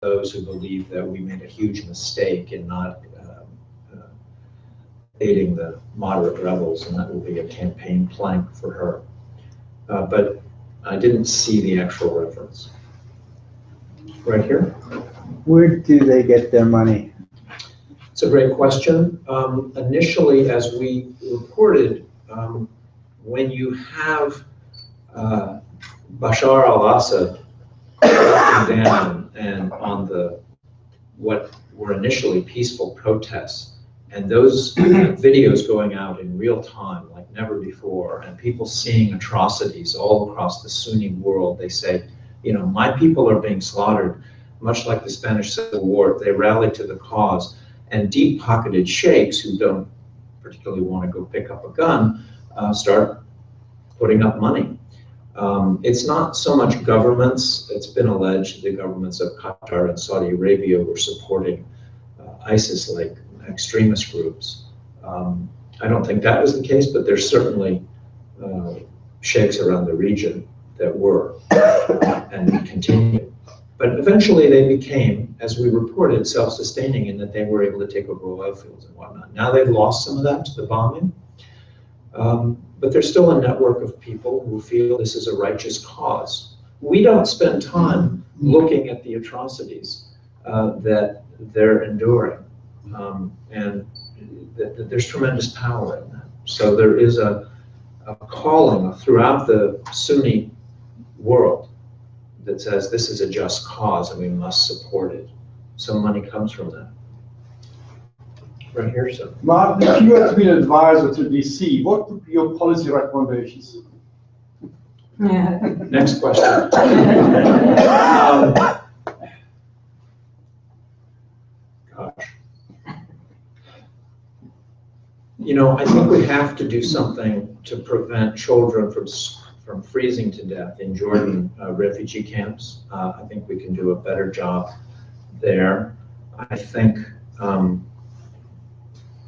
those who believe that we made a huge mistake in not aiding the moderate rebels, and that will be a campaign plank for her. But I didn't see the actual reference. Right here? Where do they get their money? It's a great question. Initially, as we reported, when you have Bashar al-Assad cracking down and on the what were initially peaceful protests, and those videos going out in real time like never before, and people seeing atrocities all across the Sunni world, they say, you know, my people are being slaughtered, much like the Spanish Civil War. They rally to the cause, and deep-pocketed sheikhs who don't particularly want to go pick up a gun start putting up money. It's not so much governments. It's been alleged the governments of Qatar and Saudi Arabia were supporting ISIS-like extremist groups. I don't think that was the case, but there's certainly sheikhs around the region that were and continue. But eventually they became, as we reported, self-sustaining in that they were able to take over oil fields and whatnot. Now they've lost some of that to the bombing, but there's still a network of people who feel this is a righteous cause. We don't spend time looking at the atrocities that they're enduring, and there's tremendous power in that. So there is a calling throughout the Sunni world that says this is a just cause and we must support it. So money comes from that. Right here, sir. Martin, if you were to be an advisor to DC, what would be your policy recommendations? Next question. Gosh. You know, I think we have to do something to prevent children from freezing to death in Jordan refugee camps. I think we can do a better job there. I think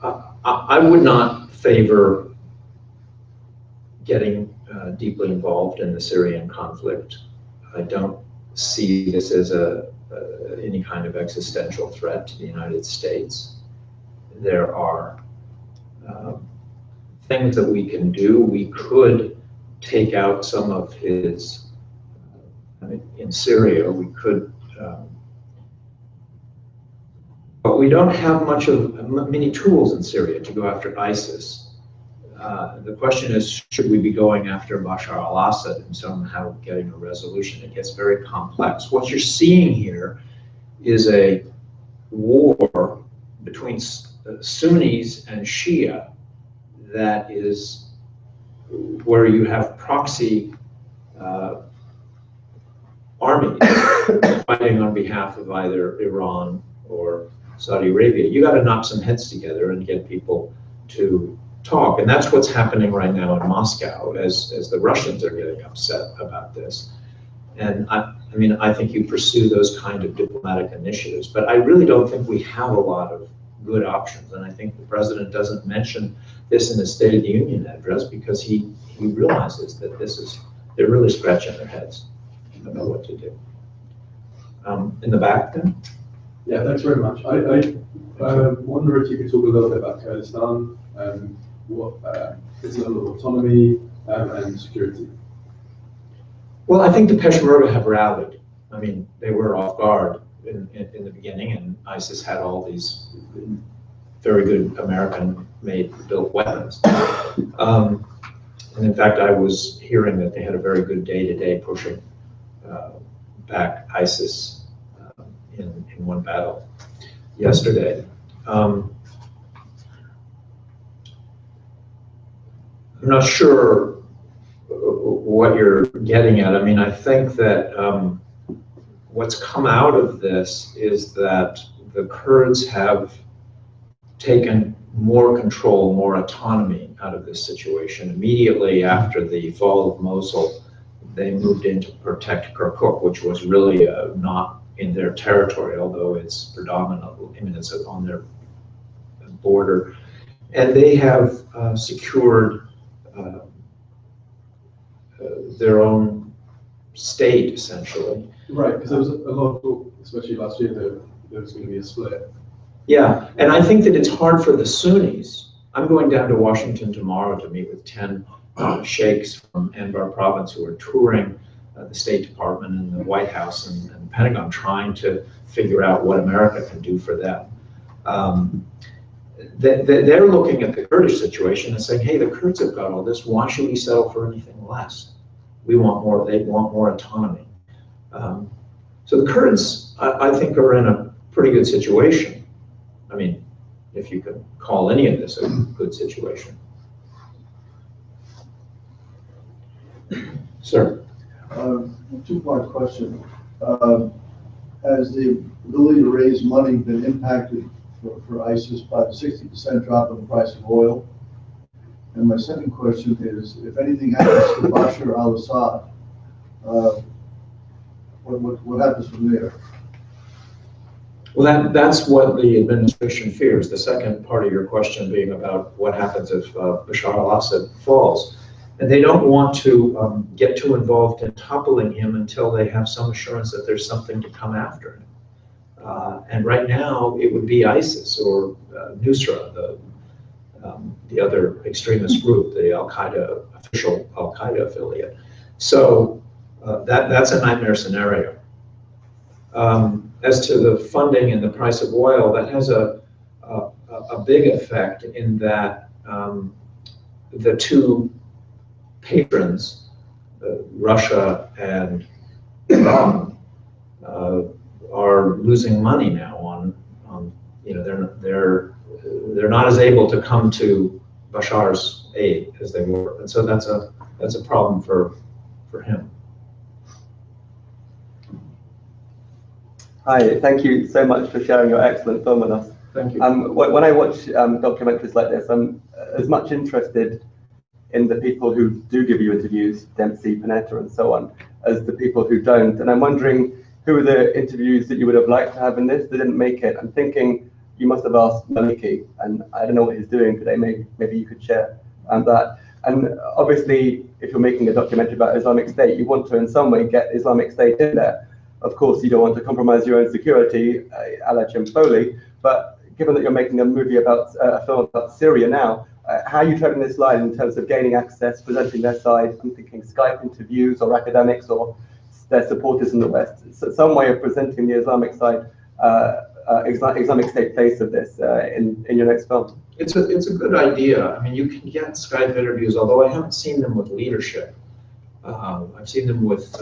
I would not favor getting deeply involved in the Syrian conflict. I don't see this as any kind of existential threat to the United States. There are things that we can do. We could take out some of his, in Syria, we could, but we don't have many tools in Syria to go after ISIS. The question is, should we be going after Bashar al-Assad and somehow getting a resolution? It gets very complex. What you're seeing here is a war between Sunnis and Shia that is where you have proxy armies fighting on behalf of either Iran or Saudi Arabia. You got to knock some heads together and get people to talk, and that's what's happening right now in Moscow as the Russians are getting upset about this. And I think you pursue those kind of diplomatic initiatives, but I really don't think we have a lot of good options. And I think the president doesn't mention this in his State of the Union address because he realizes that they're really scratching their heads about what to do. In the back then? Yeah, thanks very much. I wonder if you could talk a little bit about Kurdistan, what its level of autonomy and security. Well, I think the Peshmerga have rallied. I mean, they were off guard in the beginning, and ISIS had all these very good American-made built weapons. And in fact, I was hearing that they had a very good day-to-day pushing back ISIS in one battle yesterday. I'm not sure what you're getting at. I mean, I think that what's come out of this is that the Kurds have taken more control, more autonomy out of this situation. Immediately after the fall of Mosul, they moved in to protect Kirkuk, which was really not in their territory, although it's predominantly, I mean, it's on their border. And they have secured their own state, essentially. Right, because there was a lot of talk, especially last year, that there was going to be a split. Yeah, and I think that it's hard for the Sunnis. I'm going down to Washington tomorrow to meet with 10 sheikhs from Anbar province who are touring the State Department and the White House and the Pentagon, trying to figure out what America can do for them. They're looking at the Kurdish situation and saying, hey, the Kurds have got all this, why should we settle for anything less? We want more, they want more autonomy. So the Kurds, I think, are in a pretty good situation. I mean, if you could call any of this a good situation. Sir? Two-part question. Has the ability to raise money been impacted for ISIS by the 60% drop in the price of oil? And my second question is, if anything happens to Bashar al-Assad, what happens from there? Well, that's what the administration fears. The second part of your question being about what happens if Bashar al-Assad falls. And they don't want to get too involved in toppling him until they have some assurance that there's something to come after him. And right now, it would be ISIS or Nusra, the other extremist group, the Al-Qaeda, official Al-Qaeda affiliate. So that's a nightmare scenario. As to the funding and the price of oil, that has a big effect in that the two patrons, Russia and Iran, are losing money now on they're not as able to come to Bashar's aid as they were, and so that's a problem for him. Hi, thank you so much for sharing your excellent film with us. Thank you. When I watch documentaries like this, I'm as much interested in the people who do give you interviews, Dempsey, Panetta, and so on, as the people who don't. And I'm wondering who are the interviews that you would have liked to have in this that didn't make it. I'm thinking you must have asked Maliki, and I don't know what he's doing today. Maybe you could share that. And obviously, if you're making a documentary about Islamic State, you want to in some way get Islamic State in there. Of course, you don't want to compromise your own security, a la Chimpoli, but given that you're making a movie about a film about Syria now, how are you treading this line in terms of gaining access, presenting their side? I'm thinking Skype interviews or academics or their supporters in the West. So some way of presenting the Islamic side, Islamic State face of this in your next film. It's a good idea. I mean, you can get Skype interviews, although I haven't seen them with leadership. I've seen them with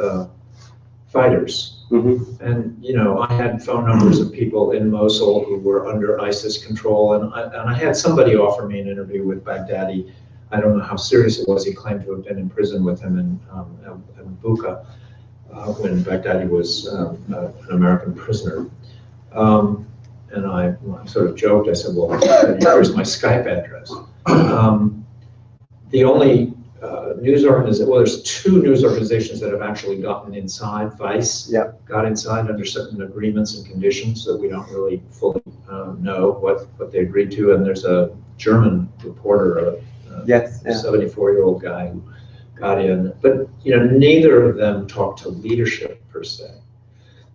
fighters. Mm-hmm. And I had phone numbers of people in Mosul who were under ISIS control, and I had somebody offer me an interview with Baghdadi. I don't know how serious it was. He claimed to have been in prison with him in Buka when Baghdadi was an American prisoner. And I sort of joked. I said, "Well, here's my Skype address." The only news organization, well, there's two news organizations that have actually gotten inside. Vice got inside under certain agreements and conditions that we don't really fully know what they agreed to. And there's a German reporter, a 74-year-old guy who got in. But neither of them talked to leadership per se.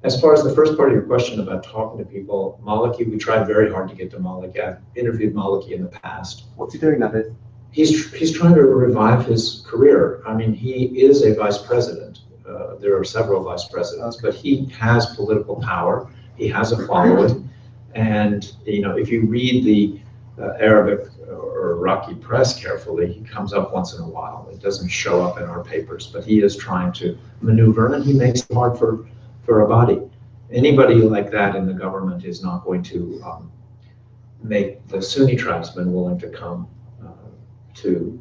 As far as the first part of your question about talking to people, Maliki, we tried very hard to get to Maliki. I've interviewed Maliki in the past. What's he doing nowadays? He's trying to revive his career. I mean, he is a vice president. There are several vice presidents, but he has political power. He has a following, and if you read the Arabic or Iraqi press carefully, he comes up once in a while. It doesn't show up in our papers, but he is trying to maneuver, and he makes it hard for Abadi. Anybody like that in the government is not going to make the Sunni tribesmen willing to come to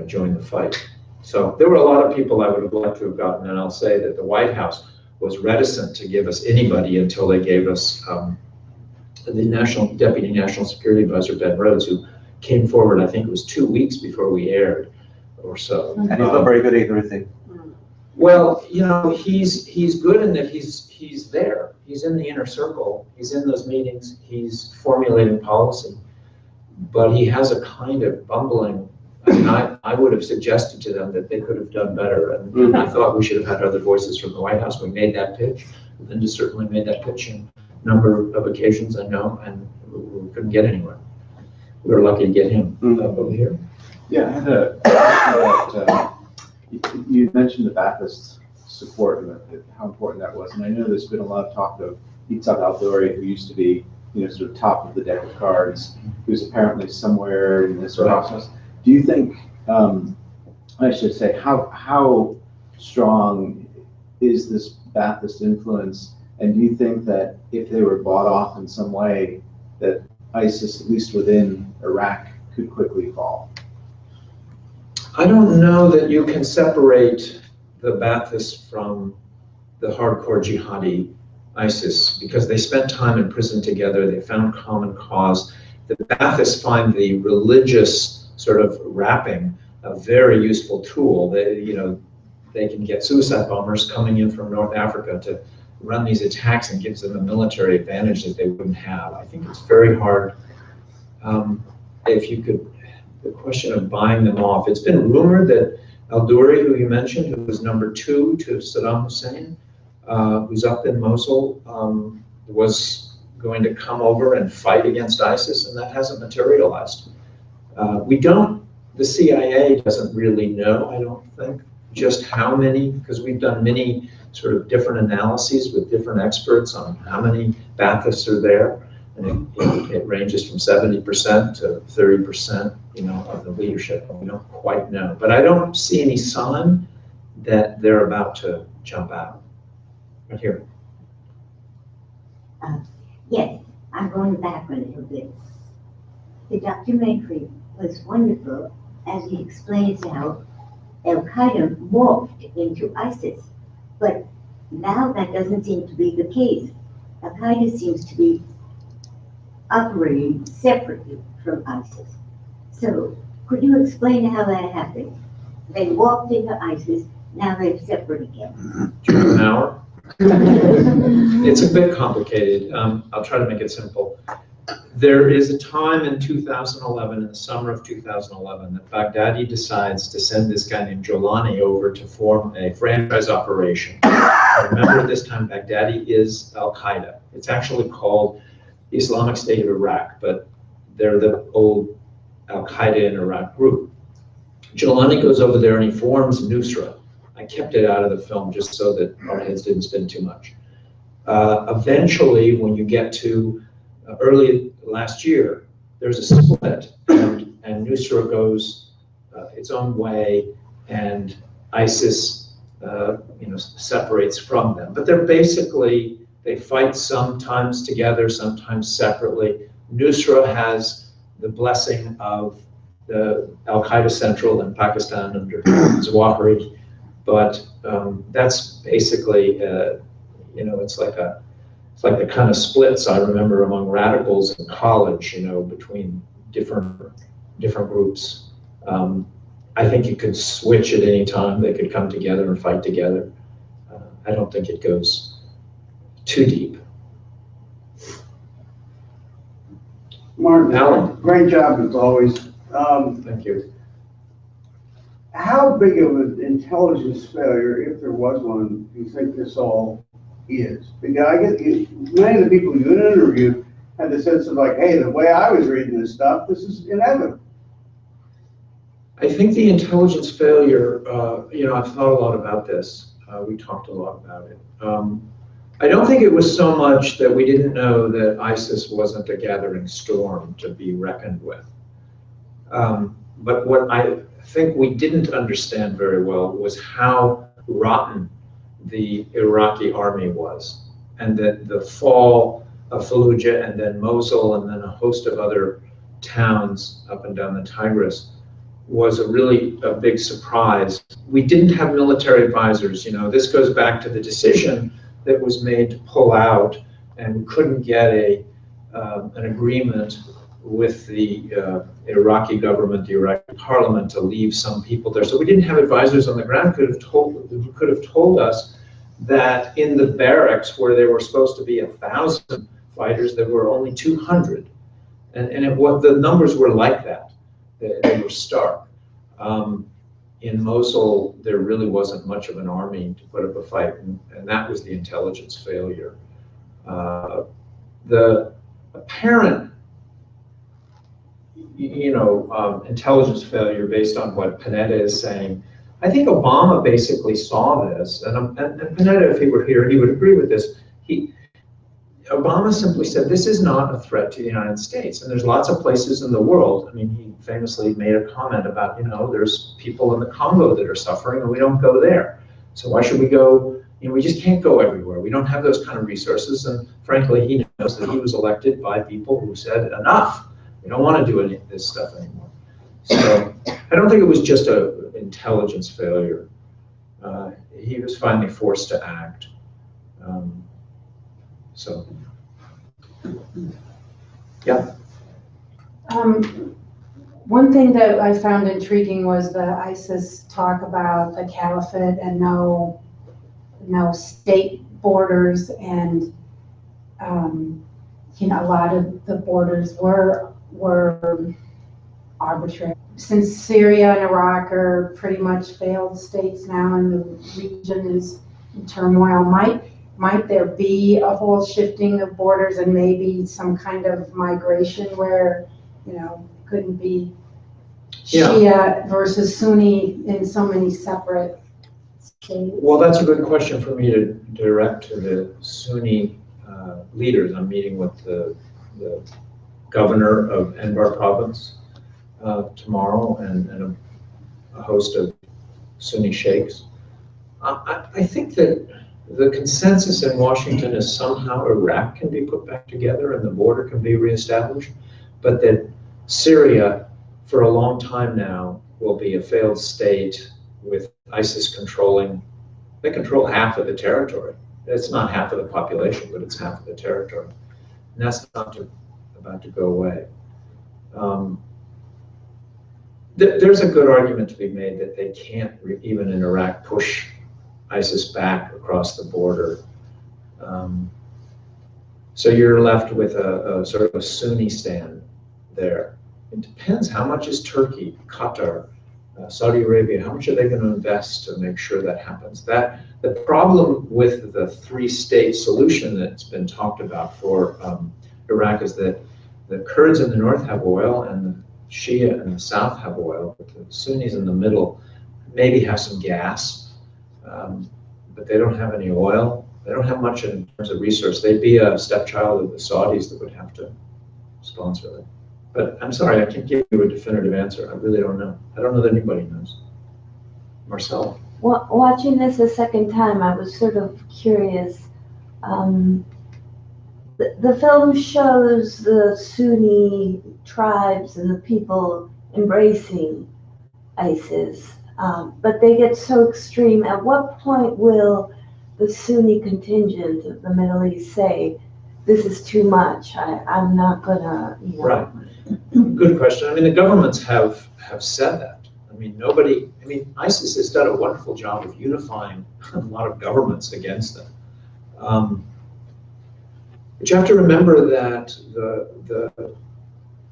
join the fight. So there were a lot of people I would have liked to have gotten, and I'll say that the White House was reticent to give us anybody until they gave us the Deputy National Security Advisor, Ben Rhodes, who came forward, I think it was 2 weeks before we aired or so. And he's not very good either, is he? Well, he's good in that he's there. He's in the inner circle. He's in those meetings. He's formulating policy. But he has a kind of bumbling I mean, I would have suggested to them that they could have done better, and I thought we should have had other voices from the White House. We made that pitch, and just certainly made that pitch in a number of occasions, I know, and we couldn't get anywhere. We were lucky to get him over here. Yeah, I had a question about, you mentioned the Ba'athist support and how important that was, and I know there's been a lot of talk of Assad Falls, who used to be, sort of top of the deck of cards, who's apparently somewhere in this process. Do you think, I should say, how strong is this Ba'athist influence, and do you think that if they were bought off in some way, that ISIS, at least within Iraq, could quickly fall? I don't know that you can separate the Ba'athists from the hardcore jihadi ISIS, because they spent time in prison together, they found common cause. The Ba'athists find the religious sort of wrapping a very useful tool. They can get suicide bombers coming in from North Africa to run these attacks, and gives them a military advantage that they wouldn't have. I think it's very hard. If you could, the question of buying them off. It's been rumored that al-Duri, who you mentioned, who was number 2 to Saddam Hussein, who's up in Mosul, was going to come over and fight against ISIS, and that hasn't materialized. The CIA doesn't really know, I don't think, just how many, because we've done many sort of different analyses with different experts on how many Ba'athists are there, and it ranges from 70% to 30%, of the leadership. We don't quite know, but I don't see any sign that they're about to jump out. Right here. Yes, I'm going back a little bit. The documentary was wonderful as he explains how Al-Qaeda morphed into ISIS. But now that doesn't seem to be the case. Al-Qaeda seems to be operating separately from ISIS. So could you explain how that happened? They walked into ISIS, now they're separate again. Do you have an hour? It's a bit complicated. I'll try to make it simple. There is a time in 2011, in the summer of 2011, that Baghdadi decides to send this guy named Jolani over to form a franchise operation. Remember, at this time, Baghdadi is Al-Qaeda. It's actually called the Islamic State of Iraq, but they're the old Al-Qaeda in Iraq group. Jolani goes over there and he forms Nusra. I kept it out of the film just so that our heads didn't spin too much. Eventually, when you get to early last year, there's a split, and Nusra goes its own way, and ISIS, separates from them. But they're basically, they fight sometimes together, sometimes separately. Nusra has the blessing of the Al-Qaeda Central in Pakistan under Zawahiri, but that's basically, it's like the kind of splits I remember among radicals in college, between different groups. I think you could switch at any time. They could come together and fight together. I don't think it goes too deep. Martin, Alan. great job as always. Thank you. How big of an intelligence failure, if there was one, do you think this all is? Because I get many of the people you interviewed had the sense of like, hey, the way I was reading this stuff, this is inevitable. I think the intelligence failure, I've thought a lot about this. We talked a lot about it. I don't think it was so much that we didn't know that ISIS wasn't a gathering storm to be reckoned with. But what I think we didn't understand very well was how rotten the Iraqi army was, and that the fall of Fallujah and then Mosul and then a host of other towns up and down the Tigris was a big surprise. We didn't have military advisors. This goes back to the decision that was made to pull out, and we couldn't get an agreement with the Iraqi government, the Iraqi parliament, to leave some people there. So we didn't have advisors on the ground who could have told us that in the barracks where there were supposed to be 1,000 fighters, there were only 200. And the numbers were like that. They were stark. In Mosul, there really wasn't much of an army to put up a fight, and that was the intelligence failure. The apparent, intelligence failure based on what Panetta is saying, I think Obama basically saw this, and Panetta, if he were here, he would agree with this. Obama simply said, this is not a threat to the United States. And there's lots of places in the world. I mean, he famously made a comment about, there's people in the Congo that are suffering and we don't go there. So why should we go? We just can't go everywhere. We don't have those kind of resources. And frankly, he knows that he was elected by people who said, enough. We don't want to do any of this stuff anymore. So I don't think it was just an intelligence failure. He was finally forced to act. So, yeah. One thing that I found intriguing was the ISIS talk about the caliphate and no state borders, and a lot of the borders were arbitrary. Since Syria and Iraq are pretty much failed states now, and the region is in turmoil, might there be a whole shifting of borders and maybe some kind of migration where, couldn't be Shia versus Sunni in so many separate states? Well, that's a good question for me to direct to the Sunni leaders. I'm meeting with the governor of Anbar province tomorrow and a host of Sunni sheikhs. I think that the consensus in Washington is somehow Iraq can be put back together and the border can be reestablished, but that Syria, for a long time now, will be a failed state with ISIS they control half of the territory. It's not half of the population, but it's half of the territory. And that's not about to go away. There's a good argument to be made that they can't, even in Iraq, push ISIS back across the border. So you're left with a sort of a Sunni stand there. It depends how much is Turkey, Qatar, Saudi Arabia, how much are they going to invest to make sure that happens? The problem with the three-state solution that's been talked about for Iraq is that the Kurds in the north have oil and the Shia in the south have oil, but the Sunnis in the middle maybe have some gas, but they don't have any oil. They don't have much in terms of resource. They'd be a stepchild of the Saudis that would have to sponsor them. But I'm sorry, I can't give you a definitive answer. I really don't know. I don't know that anybody knows. Marcel? Well, watching this a second time, I was sort of curious. The film shows the Sunni tribes and the people embracing ISIS, but they get so extreme. At what point will the Sunni contingent of the Middle East say, this is too much, I'm not gonna, Right. Good question. I mean, the governments have said that. I mean, ISIS has done a wonderful job of unifying a lot of governments against them. But you have to remember that the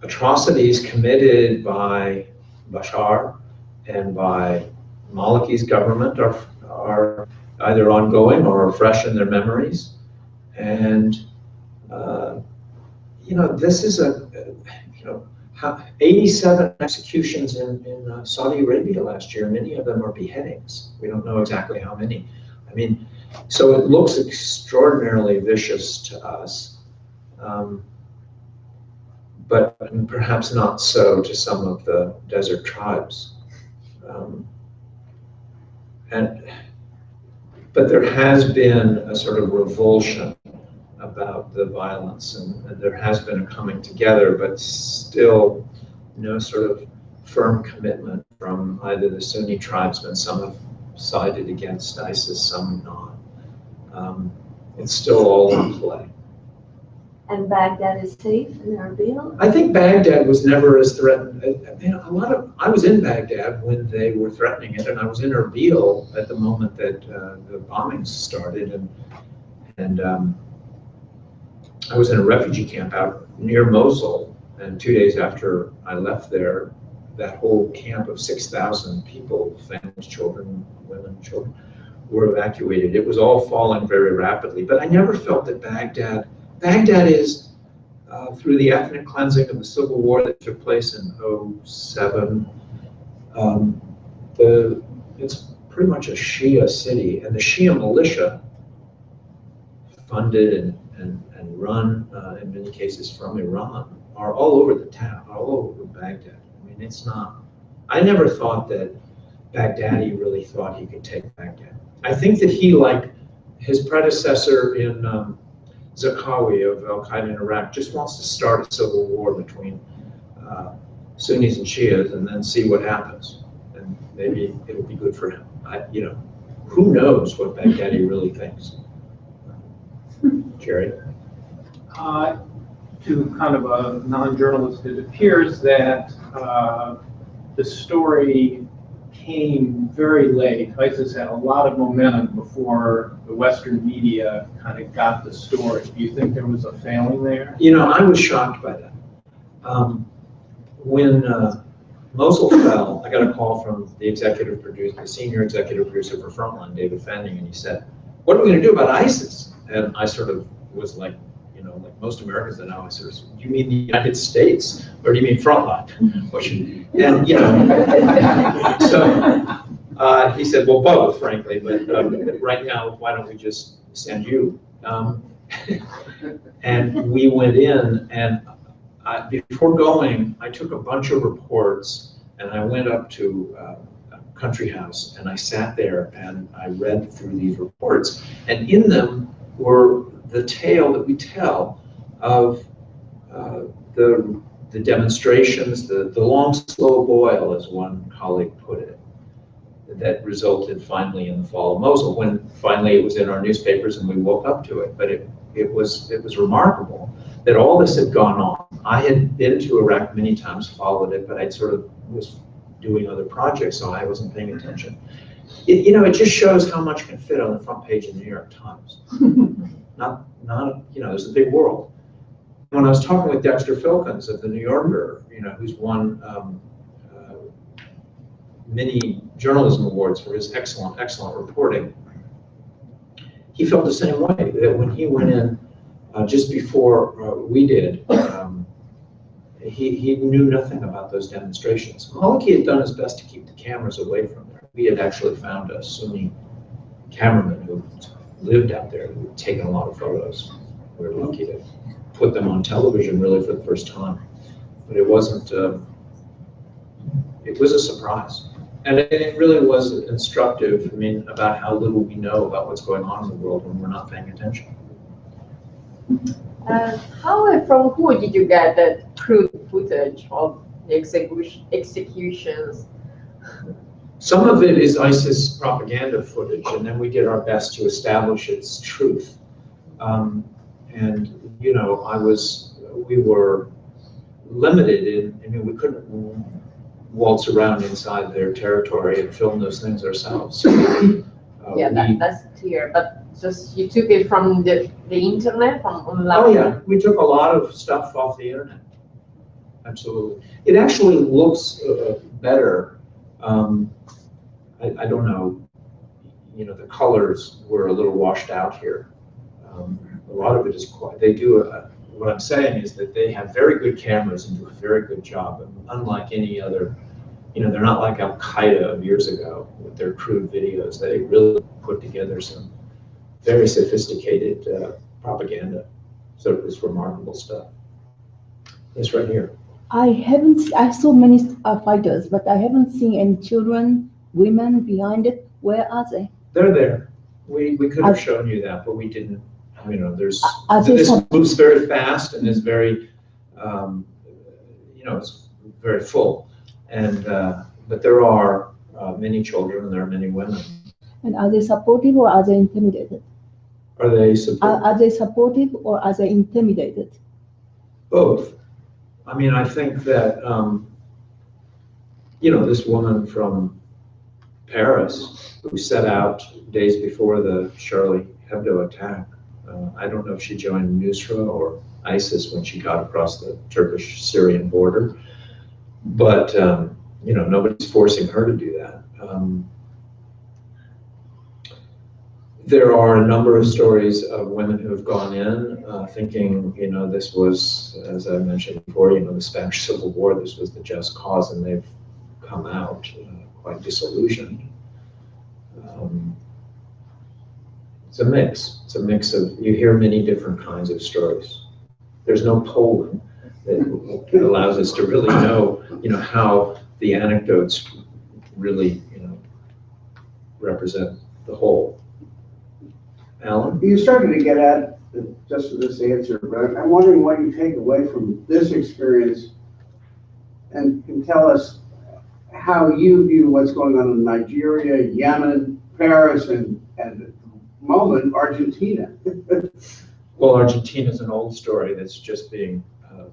atrocities committed by Bashar and by Maliki's government are either ongoing or are fresh in their memories. And, this is 87 executions in Saudi Arabia last year. Many of them are beheadings. We don't know exactly how many. I mean, so it looks extraordinarily vicious to us, but perhaps not so to some of the desert tribes. But there has been a sort of revulsion about the violence, and there has been a coming together, but still no sort of firm commitment from either the Sunni tribesmen. Some have sided against ISIS, some not. It's still all in play. And Baghdad is safe in Erbil? I think Baghdad was never as threatened. I was in Baghdad when they were threatening it, and I was in Erbil at the moment that the bombings started, and I was in a refugee camp out near Mosul, and 2 days after I left there, that whole camp of 6,000 people, families, children, women, children, were evacuated. It was all falling very rapidly, but I never felt that Baghdad is, through the ethnic cleansing of the civil war that took place in '07, it's pretty much a Shia city, and the Shia militia, funded and run in many cases from Iran, are all over the town, all over Baghdad. I mean, it's not, I never thought that Baghdadi really thought he could take Baghdad. I think that he, like his predecessor in Zarqawi of Al-Qaeda in Iraq, just wants to start a civil war between Sunnis and Shias and then see what happens. And maybe it'll be good for him. Who knows what Baghdadi really thinks? Jerry? To kind of a non-journalist, it appears that the story came very late. ISIS had a lot of momentum before the Western media kind of got the story. Do you think there was a failing there? I was shocked by that. When Mosul fell, I got a call from the executive producer, the senior executive producer for Frontline, David Fanning, and he said, "What are we going to do about ISIS?" And I sort of was like, like most Americans that know, I sort of said, "Do you mean the United States, or do you mean Frontline?" And so he said, "Well, both, frankly, but right now, why don't we just send you?" And we went in, and before going, I took a bunch of reports, and I went up to Country House, and I sat there, and I read through these reports, and in them were the tale that we tell of the demonstrations, the long, slow boil, as one colleague put it, that resulted finally in the fall of Mosul, when finally it was in our newspapers and we woke up to it. But it was remarkable that all this had gone on. I had been to Iraq many times, followed it, but I sort of was doing other projects, so I wasn't paying attention. It just shows how much can fit on the front page of the New York Times. Not there's a big world. When I was talking with Dexter Filkins of the New Yorker, who's won many journalism awards for his excellent reporting, he felt the same way, that when he went in just before we did, he knew nothing about those demonstrations. Maliki had done his best to keep the cameras away from there. We had actually found a Sunni cameraman who lived out there, who had taken a lot of photos. We were lucky to put them on television really for the first time. But it wasn't, it was a surprise. And it really was instructive, about how little we know about what's going on in the world when we're not paying attention. From who did you get that crude footage of the executions? Some of it is ISIS propaganda footage, and then we did our best to establish its truth. We were limited in, we couldn't waltz around inside their territory and film those things ourselves. That's clear. But just you took it from the internet, from online? Oh yeah, we took a lot of stuff off the internet. Absolutely. It actually looks better. I don't know, the colors were a little washed out here. A lot of it is quite, what I'm saying is that they have very good cameras and do a very good job. And unlike any other, they're not like Al-Qaeda of years ago with their crude videos. They really put together some very sophisticated propaganda. So it's remarkable stuff. It's right here. I saw many fighters, but I haven't seen any children, women behind it. Where are they? They're there. We could have shown you that, but we didn't. This moves very fast and is very, it's very full. And but there are many children and there are many women. And are they supportive or are they intimidated? Are they supportive? Are they supportive or are they intimidated? Both. I think that, this woman from Paris who set out days before the Charlie Hebdo attack, I don't know if she joined Nusra or ISIS when she got across the Turkish-Syrian border, but you know, nobody's forcing her to do that. There are a number of stories of women who have gone in thinking, you know, this was, as I mentioned before, you know, the Spanish Civil War, this was the just cause, and they've come out quite disillusioned. It's a mix. It's a mix of, you hear many different kinds of stories. There's no polling that allows us to really know, you know, how the anecdotes really, you know, represent the whole. Alan? You started to get at just this answer, but I'm wondering what you take away from this experience and can tell us how you view what's going on in Nigeria, Yemen, Paris, and at the moment, Argentina. Well, Argentina is an old story that's just being,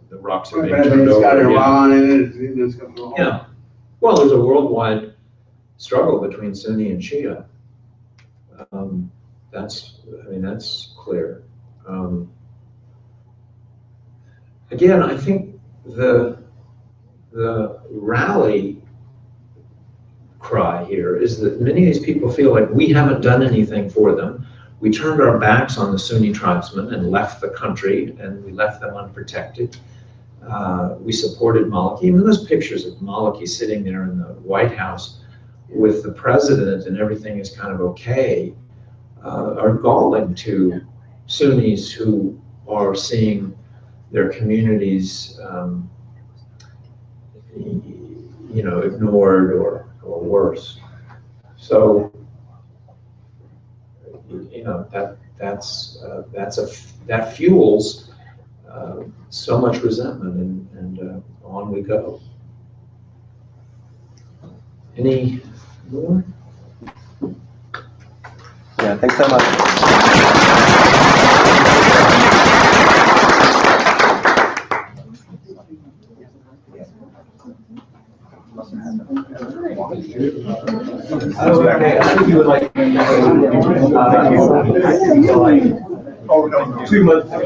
the rocks are being But I mean, turned it's over. got again. Iran in it, it's got the whole. Yeah. Well, there's a worldwide struggle between Sunni and Shia. That's clear. Again, I think the rally cry here is that many of these people feel like we haven't done anything for them. We turned our backs on the Sunni tribesmen and left the country, and we left them unprotected. We supported Maliki. Even those pictures of Maliki sitting there in the White House with the president and everything is kind of okay, are galling to Sunnis who are seeing their communities, you know, ignored or worse. So, you know, that fuels so much resentment, and on we go. Any more? Yeah, thanks so much. I think you would like 2 months ago.